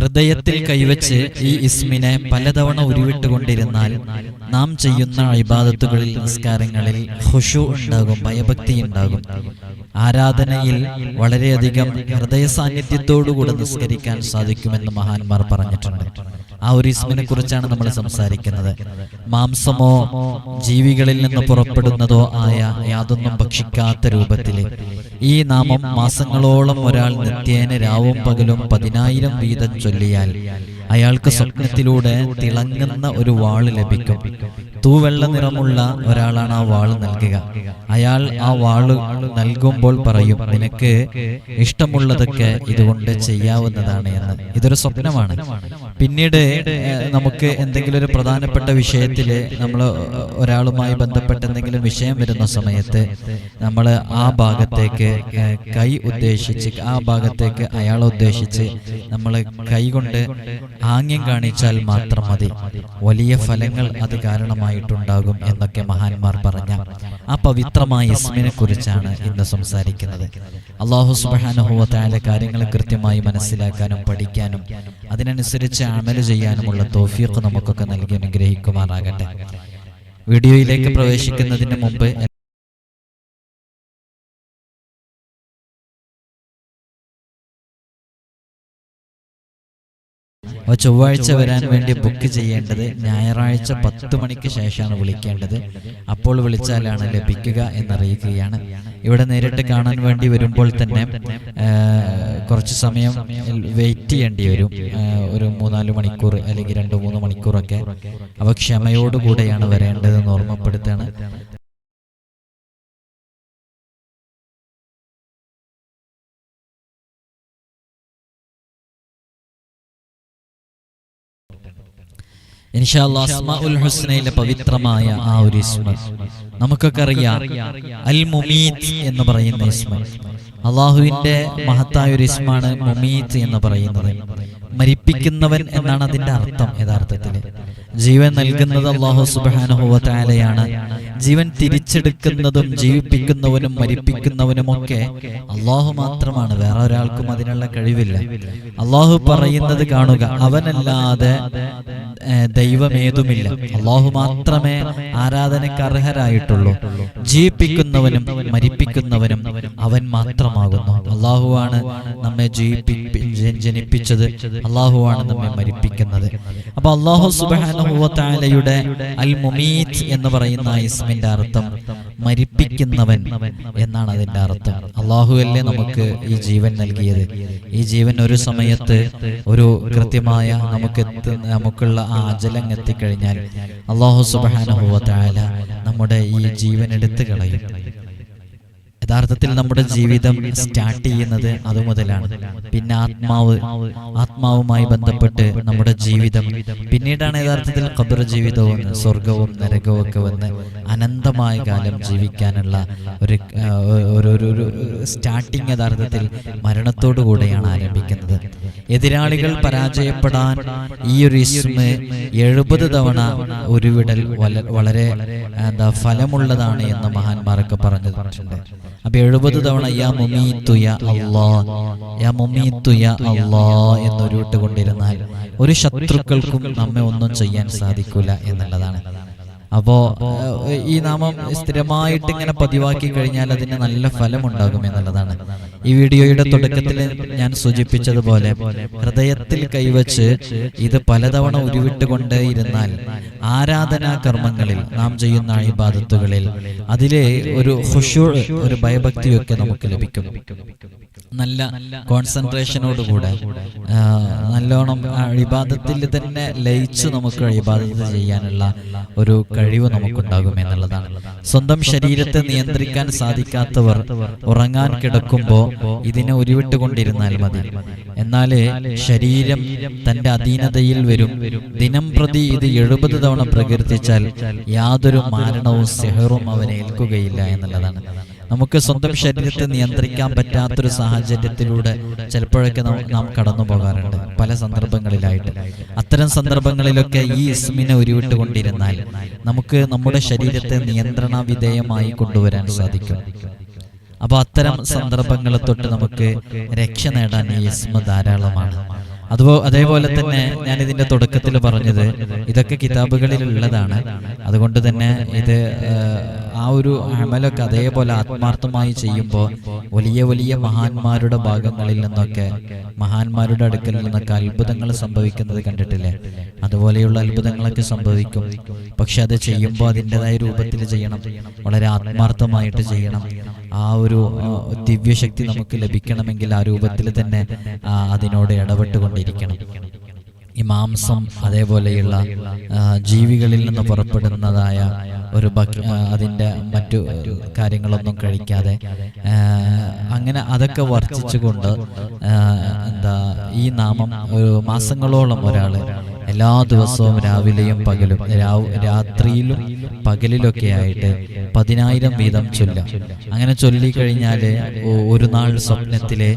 ഹൃദയത്തിൽ കൈവച്ച് ഈ ഇസ്മിനെ പലതവണ ഉരുവിട്ടുകൊണ്ടിരുന്നാൽ നാം ചെയ്യുന്ന ഇബാദത്തുകളിൽ, നിസ്കാരങ്ങളിൽ ഖുശൂ ഉണ്ടാകും, ഭയഭക്തി ഉണ്ടാകും. ആരാധനയിൽ വളരെയധികം ഹൃദയ സാന്നിധ്യത്തോടുകൂടെ നിസ്കരിക്കാൻ സാധിക്കുമെന്ന് മഹാന്മാർ പറഞ്ഞിട്ടുണ്ട്. ആ ഒരു ഇസ്മിനെ കുറിച്ചാണ് നമ്മൾ സംസാരിക്കുന്നത്. മാംസമോ ജീവികളിൽ നിന്ന് പുറപ്പെടുന്നതോ ആയ യാതൊന്നും ഭക്ഷിക്കാത്ത രൂപത്തിൽ ഈ നാമം മാസങ്ങളോളം ഒരാൾ നിത്യേന രാവും പകലും 10,000 വീതം ചൊല്ലിയാൽ അയാൾക്ക് സ്വപ്നത്തിലൂടെ തിളങ്ങുന്ന ഒരു വാള് ലഭിക്കും. തൂവെള്ള നിറമുള്ള ഒരാളാണ് ആ വാള് നൽകുക. അയാൾ ആ വാള് നൽകുമ്പോൾ പറയും, നിനക്ക് ഇഷ്ടമുള്ളതൊക്കെ ഇതുകൊണ്ട് ചെയ്യാവുന്നതാണ് എന്ന്. ഇതൊരു സ്വപ്നമാണ്. പിന്നീട് നമുക്ക് എന്തെങ്കിലും ഒരു പ്രധാനപ്പെട്ട വിഷയത്തിൽ നമ്മൾ ഒരാളുമായി ബന്ധപ്പെട്ട എന്തെങ്കിലും വിഷയം വരുന്ന സമയത്ത് നമ്മൾ ആ ഭാഗത്തേക്ക് കൈ ഉദ്ദേശിച്ച്, ആ ഭാഗത്തേക്ക് അയാളെ ഉദ്ദേശിച്ച് നമ്മൾ കൈ കൊണ്ട് ആംഗ്യം കാണിച്ചാൽ മാത്രം മതി, വലിയ ഫലങ്ങൾ അത് കാരണമായിട്ടുണ്ടാകും എന്നൊക്കെ മഹാന്മാർ പറഞ്ഞ ആ പവിത്രമായ ഇസ്മിനെ കുറിച്ചാണ് ഇന്ന് സംസാരിക്കുന്നത്. അല്ലാഹു സുബ്ഹാനഹു വ തആല കാര്യങ്ങൾ കൃത്യമായി മനസ്സിലാക്കാനും പഠിക്കാനും അതിനനുസരിച്ച് അമൽ ചെയ്യാനുമുള്ള തൗഫീഖ് നമുക്കൊക്കെ നൽകി അനുഗ്രഹിക്കുമാറാകട്ടെ. വീഡിയോയിലേക്ക് പ്രവേശിക്കുന്നതിന് മുമ്പ് ചൊവ്വാഴ്ച വരാൻ വേണ്ടി ബുക്ക് ചെയ്യേണ്ടത് ഞായറാഴ്ച 10 മണിക്ക് ശേഷമാണ് വിളിക്കേണ്ടത്. അപ്പോൾ വിളിച്ചാലാണ് ലഭിക്കുക എന്നറിയിക്കുകയാണ്. ഇവിടെ നേരിട്ട് കാണാൻ വേണ്ടി വരുമ്പോൾ തന്നെ കുറച്ച് സമയം വെയിറ്റ് ചെയ്യേണ്ടി വരും. ഒരു 3-4 മണിക്കൂർ അല്ലെങ്കിൽ 2-3 മണിക്കൂറൊക്കെ. അപ്പോൾ ക്ഷമയോടുകൂടെയാണ് വരേണ്ടതെന്ന് ഓർമ്മപ്പെടുത്താണ്. ഇൻഷാ അല്ലാഹ് അസ്മാഉൽ ഹുസ്നയിലെ പവിത്രമായ ആ ഒരു ഇസ്മ നമുക്കൊക്കെ അറിയാം. അൽ മുമീത്ത് എന്ന് പറയുന്ന ഇസ്മ അള്ളാഹുവിന്റെ മഹത്തായ ഒരു ഇസ്മാണ്. മുമീത്ത് എന്ന് പറയുന്നത് മരിപ്പിക്കുന്നവൻ എന്നാണ് അതിന്റെ അർത്ഥം. യഥാർത്ഥത്തിൽ ജീവൻ നൽകുന്നത് അല്ലാഹു സുബ്ഹാനഹു വ തആലയാണ്. ജീവൻ തിരിച്ചെടുക്കുന്നതും ജീവിപ്പിക്കുന്നവനും മരിപ്പിക്കുന്നവനുമൊക്കെ അല്ലാഹു മാത്രമാണ്. വേറെ ഒരാൾക്കും അതിനുള്ള കഴിവില്ല. അല്ലാഹു പറയുന്നത് കാണുക, അവനല്ലാതെ ദൈവമേതുമില്ല, അല്ലാഹു മാത്രമേ ആരാധനയ്ക്ക് അർഹരായിട്ടുള്ളൂ. ജീവിപ്പിക്കുന്നവനും മരിപ്പിക്കുന്നവനും അവൻ മാത്രമാകുന്നു. അല്ലാഹുവാണ് നമ്മെ ജനിപ്പിച്ചത്, അല്ലാഹുവാണ് നമ്മെ മരിപ്പിക്കുന്നത്. അപ്പൊ അല്ലാഹു സുബ്ഹാനഹു വ തആലയുടെ അൽ മുമീത്ത് എന്ന് പറയുന്ന ഇസ്മിന്റെ അർത്ഥം മരിപ്പിക്കുന്നവൻ എന്നാണ് അതിന്റെ അർത്ഥം. അല്ലാഹുവല്ലേ നമുക്ക് ഈ ജീവൻ നൽകിയത്. ഈ ജീവൻ ഒരു സമയത്ത് ഒരു കൃത്യമായ നമുക്കുള്ള ആ അജലം എത്തിക്കഴിഞ്ഞാൽ അല്ലാഹു സുബ്ഹാനഹു വ തആല നമ്മുടെ ഈ ജീവൻ എടുത്തു കളയും. യഥാർത്ഥത്തിൽ നമ്മുടെ ജീവിതം സ്റ്റാർട്ട് ചെയ്യുന്നത് അതുമുതലാണ്. പിന്നെ ആത്മാവുമായി ബന്ധപ്പെട്ട് നമ്മുടെ ജീവിതം, പിന്നീടാണ് യഥാർത്ഥത്തിൽ ഖബർ ജീവിതവും സ്വർഗവും നരകവും ഒക്കെ വന്ന് അനന്തമായ കാലം ജീവിക്കാനുള്ള ഒരു സ്റ്റാർട്ടിങ് യഥാർത്ഥത്തിൽ മരണത്തോടു കൂടെയാണ് ആരംഭിക്കുന്നത്. എതിരാളികൾ പരാജയപ്പെടാൻ ഈ ഒരു ഇസ്മ 70 തവണ ഉരുവിടൽ വളരെ ഫലമുള്ളതാണ് എന്ന് മഹാന്മാരൊക്കെ പറഞ്ഞിട്ടുണ്ട്. അപ്പൊ 70 തവണ യാ മുമീത്തു യാ അല്ലാഹ്, യാ മുമീത്തു യാ അല്ലാഹ് എന്നൊരുട്ട് കൊണ്ടിരുന്നാൽ ഒരു ശത്രുക്കൾക്കും നമ്മെ ഒന്നും ചെയ്യാൻ സാധിക്കൂല എന്നുള്ളതാണ്. അപ്പോ ഈ നാമം സ്ഥിരമായിട്ട് ഇങ്ങനെ പതിവാക്കി കഴിഞ്ഞാൽ അതിന് നല്ല ഫലമുണ്ടാകും എന്നുള്ളതാണ്. ഈ വീഡിയോയുടെ തുടക്കത്തിൽ ഞാൻ സൂചിപ്പിച്ചതുപോലെ ഹൃദയത്തിൽ കൈവച്ച് ഇത് പലതവണ ഉരുവിട്ടുകൊണ്ടേയിരുന്നാൽ ആരാധനാ കർമ്മങ്ങളിൽ, നാം ചെയ്യുന്ന ഇബാദത്തുകളിൽ അതിലെ ഒരു ഖുശൂ, ഒരു ഭയഭക്തിയൊക്കെ നമുക്ക് ലഭിക്കും. നല്ല കോൺസെൻട്രേഷനോടുകൂടെ നല്ലോണം ഇബാദത്തിൽ തന്നെ ലയിച്ച് നമുക്ക് ഇബാദത്ത് ചെയ്യാനുള്ള ഒരു കഴിവ് നമുക്കുണ്ടാകും എന്നുള്ളതാണ്. സ്വന്തം ശരീരത്തെ നിയന്ത്രിക്കാൻ സാധിക്കാത്തവർ ഉറങ്ങാൻ കിടക്കുമ്പോൾ ഇതിനെ ഉരുവിട്ടുകൊണ്ടിരുന്നാൽ മതി. എന്നാലേ ശരീരം തന്റെ അധീനതയിൽ വരും. ദിനം പ്രതി ഇത് 70 തവണ പ്രകീർത്തിച്ചാൽ യാതൊരു മാരണവും സിഹറും അവനെ ഏൽക്കുകയില്ല എന്നുള്ളതാണ്. നമുക്ക് സ്വന്തം ശരീരത്തെ നിയന്ത്രിക്കാൻ പറ്റാത്തൊരു സാഹചര്യത്തിലൂടെ ചിലപ്പോഴൊക്കെ നാം കടന്നു പോകാറുണ്ട്, പല സന്ദർഭങ്ങളിലായിട്ട്. അത്തരം സന്ദർഭങ്ങളിലൊക്കെ ഈ ഇസ്മിനെ ഉരുവിട്ടുകൊണ്ടിരുന്നാൽ നമുക്ക് നമ്മുടെ ശരീരത്തെ നിയന്ത്രണ വിധേയമായി കൊണ്ടുവരാൻ സാധിക്കും. അപ്പൊ അത്തരം സന്ദർഭങ്ങളെ തൊട്ട് നമുക്ക് രക്ഷ നേടാൻ ഈ ഇസ്മ ധാരാളമാണ്. അതേപോലെ തന്നെ ഞാൻ ഇതിന്റെ തുടക്കത്തിൽ പറഞ്ഞത് ഇതൊക്കെ കിതാബുകളിൽ ഉള്ളതാണ്. അതുകൊണ്ട് തന്നെ ഇത് ആ ഒരു അമലൊക്കെ അതേപോലെ ആത്മാർത്ഥമായി ചെയ്യുമ്പോൾ വലിയ വലിയ മഹാന്മാരുടെ ഭാഗങ്ങളിൽ നിന്നൊക്കെ, മഹാന്മാരുടെ അടുക്കലിൽ നിന്നൊക്കെ അത്ഭുതങ്ങൾ സംഭവിക്കുന്നത് കണ്ടിട്ടില്ലേ? അതുപോലെയുള്ള അത്ഭുതങ്ങളൊക്കെ സംഭവിക്കും. പക്ഷെ അത് ചെയ്യുമ്പോൾ അതിൻ്റെതായ രൂപത്തിൽ ചെയ്യണം, വളരെ ആത്മാർത്ഥമായിട്ട് ചെയ്യണം. ആ ഒരു ദിവ്യശക്തി നമുക്ക് ലഭിക്കണമെങ്കിൽ ആ രൂപത്തിൽ തന്നെ അതിനോട് ഇടപെട്ടുകൊണ്ടിരിക്കണം. ഈ മാംസം അതേപോലെയുള്ള ജീവികളിൽ നിന്ന് പുറപ്പെടുന്നതായ ഒരു അതിൻ്റെ മറ്റു കാര്യങ്ങളൊന്നും കഴിക്കാതെ അങ്ങനെ അതൊക്കെ വർജിച്ചുകൊണ്ട് ഈ നാമം ഒരു മാസങ്ങളോളം ഒരാൾ എല്ലാ ദിവസവും രാവിലെയും പകലും രാത്രിയിലും പകലിലൊക്കെ ആയിട്ട് 10,000 വീതം ചൊല്ലാം. അങ്ങനെ ചൊല്ലിക്കഴിഞ്ഞാൽ ഒരു നാൾ സ്വപ്നത്തിലെ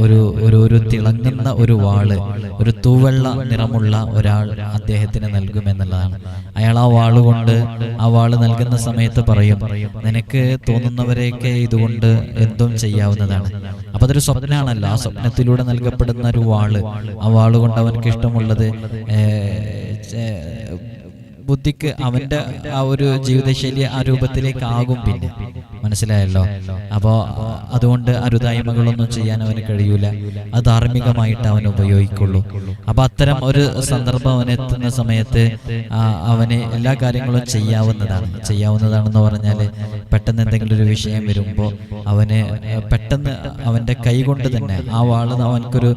ഒരു തിളങ്ങുന്ന ഒരു വാള്, ഒരു തൂവെള്ള നിറമുള്ള ഒരാൾ അദ്ദേഹത്തിന് നൽകുമെന്നുള്ളതാണ്. അയാൾ ആ വാളുകൊണ്ട് ആ വാള് നൽകുന്ന സമയത്ത് പറയും, നിനക്ക് തോന്നുന്നവരെയൊക്കെ ഇതുകൊണ്ട് എന്തും ചെയ്യാവുന്നതാണ്. അപ്പൊ അതൊരു സ്വപ്നമാണല്ലോ. ആ സ്വപ്നത്തിലൂടെ നൽകപ്പെടുന്ന ഒരു വാള്, ആ വാളുകൊണ്ട് അവനക്ക് ഇഷ്ടമുള്ളത് ബുദ്ധിക്ക് അവന്റെ ആ ഒരു ജീവിതശൈലി ആ രൂപത്തിലേക്ക് ആകും. പിന്നെ മനസ്സിലായല്ലോ. അപ്പോൾ അതുകൊണ്ട് അരുതായ്മകളൊന്നും ചെയ്യാൻ അവന് കഴിയൂല. അത് ധാർമ്മികമായിട്ട് അവൻ ഉപയോഗിക്കുള്ളൂ. അപ്പൊ അത്തരം ഒരു സന്ദർഭം അവനെത്തുന്ന സമയത്ത് അവന് എല്ലാ കാര്യങ്ങളും ചെയ്യാവുന്നതാണെന്ന് പറഞ്ഞാൽ പെട്ടെന്ന് എന്തെങ്കിലും ഒരു വിഷയം വരുമ്പോൾ അവന് പെട്ടെന്ന് അവന്റെ കൈകൊണ്ട് തന്നെ ആ വാള് അവനക്കൊരു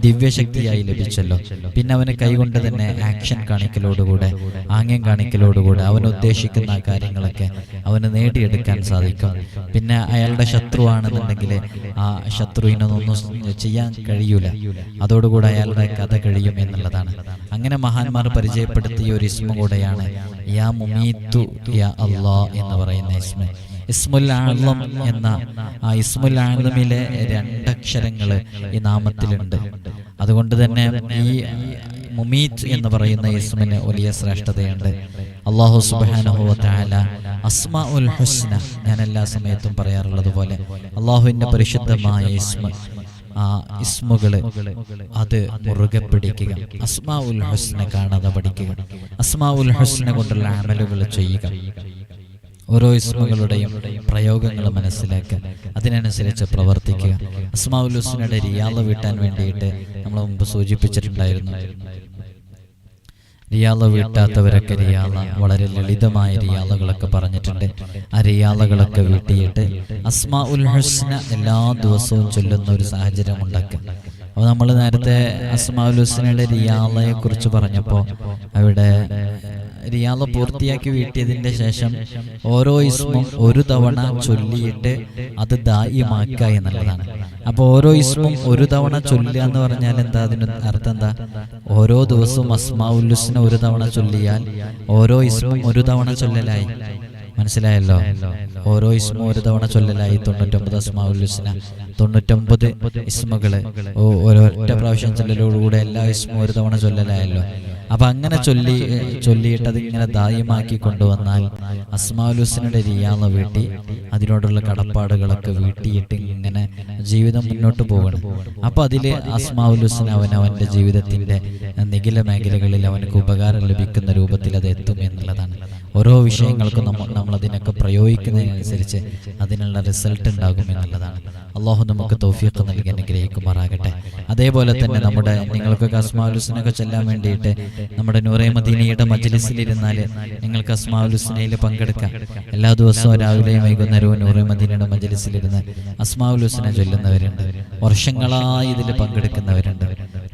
ദിവ്യശക്തിയായി ലഭിച്ചല്ലോ. പിന്നെ അവന് കൈകൊണ്ട് തന്നെ ആക്ഷൻ കാണിക്കലോടുകൂടെ, ആംഗ്യം കാണിക്കലോടുകൂടെ അവൻ ഉദ്ദേശിക്കുന്ന കാര്യങ്ങളൊക്കെ അവന് നേടിയെടുക്കാൻ സാധിക്കും. പിന്നെ അയാളുടെ ശത്രുവാണെന്നുണ്ടെങ്കിൽ ആ ശത്രുവിനൊന്നും ചെയ്യാൻ കഴിയൂല. അതോടുകൂടെ അയാളുടെ കഥ കഴിയും എന്നുള്ളതാണ്. അങ്ങനെ മഹാന്മാർ പരിചയപ്പെടുത്തിയ ഒരു ഇസ്മ കൂടെയാണ് യാ മുമീത്തു യാ അല്ലാഹ് എന്ന് പറയുന്ന ഇസ്മ. ഇസ്മുൽ ആളം എന്ന ആ ഇസ്മുൽ ആലമിലെ 2 അക്ഷരങ്ങൾ ഈ നാമത്തിലുണ്ട്. അതുകൊണ്ട് തന്നെ ഈ മുമീത്ത് എന്ന് പറയുന്ന ഇസ്മിന് വലിയ ശ്രേഷ്ഠതയുണ്ട്. അല്ലാഹു സുബ്ഹാനഹു വ തആല അസ്മാഉൽ ഹുസ്ന, ഞാൻ എല്ലാ സമയത്തും പറയാറുള്ളത് പോലെ അല്ലാഹുവിന്റെ പരിശുദ്ധമായ ആ ഇസ്മുകള് അത് മുറുകെ പിടിക്കുക. അസ്മാഉൽ ഹുസ്ന കാണാതെ പഠിക്കുക. അസ്മാഉൽ ഹുസ്ന കൊണ്ടുള്ള അമലുകൾ ചെയ്യുക. ഓരോ ഇസ്മുകളുടെയും പ്രയോഗങ്ങൾ മനസ്സിലാക്കുക, അതിനനുസരിച്ച് പ്രവർത്തിക്കുക. അസ്മാഉൽ ഹുസ്നയുടെ റിയാള വീട്ടാൻ വേണ്ടിയിട്ട് നമ്മൾ മുമ്പ് സൂചിപ്പിച്ചിട്ടുണ്ടായിരുന്നു. റിയാള വീട്ടാത്തവരൊക്കെ റിയാള, വളരെ ലളിതമായ റിയാളകളൊക്കെ പറഞ്ഞിട്ടുണ്ട്. ആ റിയാളകളൊക്കെ വീട്ടിയിട്ട് അസ്മാഉൽ ഹുസ്ന എല്ലാ ദിവസവും ചൊല്ലുന്ന ഒരു സാഹചര്യം ഉണ്ടാക്കുക. അപ്പോൾ നമ്മൾ നേരത്തെ അസ്മാഉൽ ഹുസ്നയുടെ റിയാളയെ കുറിച്ച് പറഞ്ഞപ്പോൾ അവിടെ റിയാള പൂർത്തിയാക്കി വീട്ടിയതിന്റെ ശേഷം ഓരോ ഇസ്മും ഒരു തവണ ചൊല്ലിയിട്ട് അത് ദായിമാക്കുക എന്നുള്ളതാണ്. അപ്പൊ ഓരോ ഇസ്മും ഒരു തവണ ചൊല്ലുക എന്ന് പറഞ്ഞാൽ എന്താ? അതിന് അർത്ഥം എന്താ? ഓരോ ദിവസവും അസ്മാഉൽ ഹുസ്ന ഒരു തവണ ചൊല്ലിയാൽ ഓരോ ഇസ്മും ഒരു തവണ ചൊല്ലലായി. മനസ്സിലായല്ലോ? ഓരോ ഇസ്മും ഒരു തവണ ചൊല്ലലായി. 99 അസ്മാഉൽ ഹുസ്ന, 99 ഇസ്മുകള് ഒരൊറ്റ പ്രാവശ്യം ചൊല്ലലോടുകൂടെ എല്ലാ ഇസ്മും ഒരു തവണ ചൊല്ലലായല്ലോ. അപ്പൊ അങ്ങനെ ചൊല്ലിയിട്ട് അതിങ്ങനെ ദായിമാക്കി കൊണ്ടുവന്നാൽ അസ്മാഉൽ ഹുസ്നയുടെ റിയാള വീട്ടി അതിനോടുള്ള കടപ്പാടുകളൊക്കെ വീട്ടിയിട്ട് ഇങ്ങനെ ജീവിതം മുന്നോട്ട് പോകണം. അപ്പൊ അതില് അസ്മാഉൽ ഹുസ്ന അവന്റെ ജീവിതത്തിന്റെ നിഖില മേഖലകളിൽ അവനക്ക് ഉപകാരം ലഭിക്കുന്ന രൂപത്തിൽ അത് എത്തും എന്നുള്ളതാണ്. ഓരോ വിഷയങ്ങൾക്കും നമ്മൾ അതിനൊക്കെ പ്രയോഗിക്കുന്നതിനനുസരിച്ച് അതിനുള്ള റിസൾട്ട് ഉണ്ടാകും എന്നുള്ളതാണ്. അള്ളാഹു നമുക്ക് തൗഫീഖ് നൽകി അനുഗ്രഹിക്കുമാറാകട്ടെ. അതേപോലെ തന്നെ നിങ്ങൾക്കൊക്കെ അസ്മാഉൽ ഹുസ്നയൊക്കെ ചൊല്ലാൻ വേണ്ടിയിട്ട് നമ്മുടെ നൂറെ മദീനയുടെ മജ്ലിസിലിരുന്നാൽ നിങ്ങൾക്ക് അസ്മാഉൽ ഹുസ്നയിൽ പങ്കെടുക്കാം. എല്ലാ ദിവസവും രാവിലെയും വൈകുന്നേരവും നൂറെ മദീനയുടെ മജ്ലിസിലിരുന്ന് അസ്മാഉൽ ഹുസ്ന ചൊല്ലുന്നവരുണ്ട്. വർഷങ്ങളായി ഇതിൽ പങ്കെടുക്കുന്നവരുണ്ട്.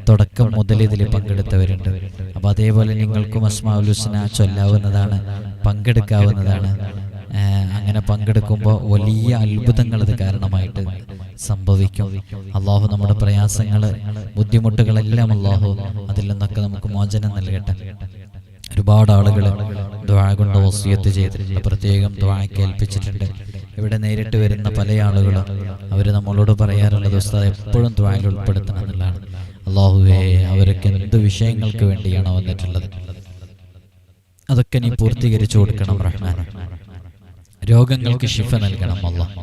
തുടക്കം മുതൽ ഇതിൽ പങ്കെടുത്തവരുണ്ട്. അപ്പൊ അതേപോലെ നിങ്ങൾക്കും അസ്മാഉൽ ഹുസ്ന ചൊല്ലാവുന്നതാണ്, പങ്കെടുക്കാവുന്നതാണ്. അങ്ങനെ പങ്കെടുക്കുമ്പോൾ വലിയ അത്ഭുതങ്ങൾ അത് കാരണമായിട്ട് സംഭവിക്കും. അള്ളാഹു നമ്മുടെ പ്രയാസങ്ങള്, ബുദ്ധിമുട്ടുകളെല്ലാം അള്ളാഹു അതിൽ നിന്നൊക്കെ നമുക്ക് മോചനം നൽകട്ടെ. ഒരുപാട് ആളുകൾ ദുആ കൊണ്ട് വസിയത്ത് ചെയ്തിട്ടുണ്ട്, പ്രത്യേകം ദുആക്ക് ഏൽപ്പിച്ചിട്ടുണ്ട്. ഇവിടെ നേരിട്ട് വരുന്ന പല ആളുകളും അവർ നമ്മളോട് പറയാറുള്ളത് ഉസ്താദ് എപ്പോഴും ദുആയിൽ ഉൾപ്പെടുത്തണം എന്നുള്ളതാണ്. അള്ളാഹുവേ, അവരൊക്കെ എന്ത് വിഷയങ്ങൾക്ക് വേണ്ടിയാണോ വന്നിട്ടുള്ളത് അതൊക്കെ നീ പൂർത്തീകരിച്ചു കൊടുക്കണം റഹ്മാൻ. രോഗങ്ങൾക്ക് ശിഫ നൽകണം അല്ലാഹ്.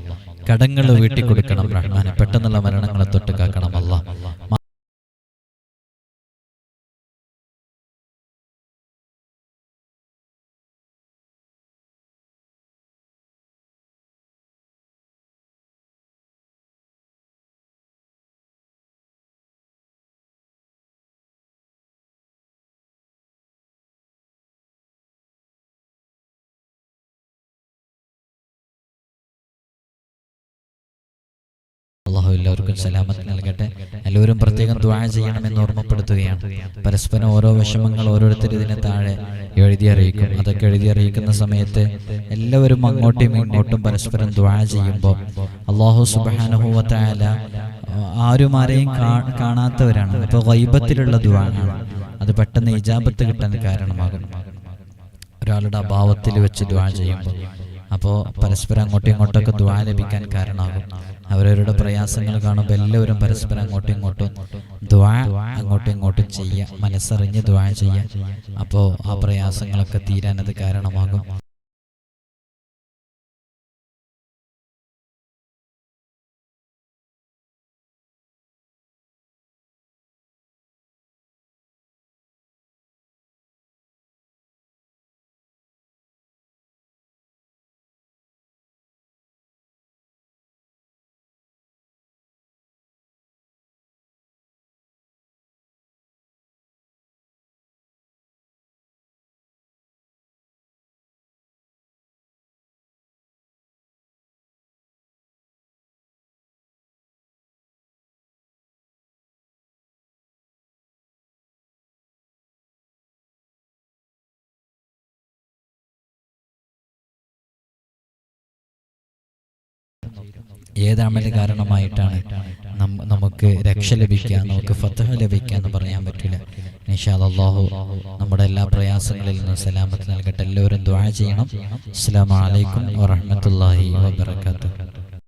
കടങ്ങൾ വീട്ടിക്കൊടുക്കണം റഹ്മാൻ. പെട്ടെന്നുള്ള മരണങ്ങളെ തൊട്ട് കാക്കണം അല്ലാഹ്. അള്ളാഹു എല്ലാവർക്കും സലാമത്ത് നൽകട്ടെ. എല്ലാവരും പ്രത്യേകം ദുആ ചെയ്യണമെന്ന് ഓർമ്മപ്പെടുത്തുകയാണ്. പരസ്പരം ഓരോ വിഷമങ്ങൾ ഓരോരുത്തർ ഇതിന് താഴെ എഴുതി അറിയിക്കും. അതൊക്കെ എഴുതി അറിയിക്കുന്ന സമയത്ത് എല്ലാവരും അങ്ങോട്ടും ഇങ്ങോട്ടും പരസ്പരം ദുആ ചെയ്യുമ്പോൾ അല്ലാഹു സുബ്ഹാനഹു വ തആല ആരുമാരെയും കാണാത്തവരാണ്. അപ്പോൾ ഗൈബത്തിലുള്ള ദുആ അത് പെട്ടെന്ന് ഇജാബത്ത് കിട്ടാൻ കാരണമാകും. ഒരാളുടെ അഭാവത്തിൽ വെച്ച് ദുആ ചെയ്യുമ്പോൾ അപ്പോൾ പരസ്പരം അങ്ങോട്ടും ഇങ്ങോട്ടൊക്കെ ദുആ ലഭിക്കാൻ കാരണമാകും. അവരവരുടെ പ്രയാസങ്ങൾ കാണുമ്പോൾ എല്ലാവരും പരസ്പരം അങ്ങോട്ടും ഇങ്ങോട്ടും ദുആ അങ്ങോട്ടും ഇങ്ങോട്ടും ചെയ്യുക, മനസ്സറിഞ്ഞ് ദുആ ചെയ്യുക. അപ്പോൾ ആ പ്രയാസങ്ങളൊക്കെ തീരാൻ അത് കാരണമാകും. ഏത് അമല് കാരണമായിട്ടാണ് നമുക്ക് രക്ഷ ലഭിക്കുക, നമുക്ക് ഫത്ഹ് ലഭിക്കുക എന്ന് പറയാൻ പറ്റില്ല. ഇൻഷാ അല്ലാഹു നമ്മുടെ എല്ലാ പ്രയാസങ്ങളിൽ നിന്നും സലാമത്ത് നൽകട്ടെ. എല്ലാവരും ദുആ ചെയ്യണം. അസ്സലാമു അലൈക്കും വറഹ്മത്തുള്ളാഹി വബറകാതുഹു.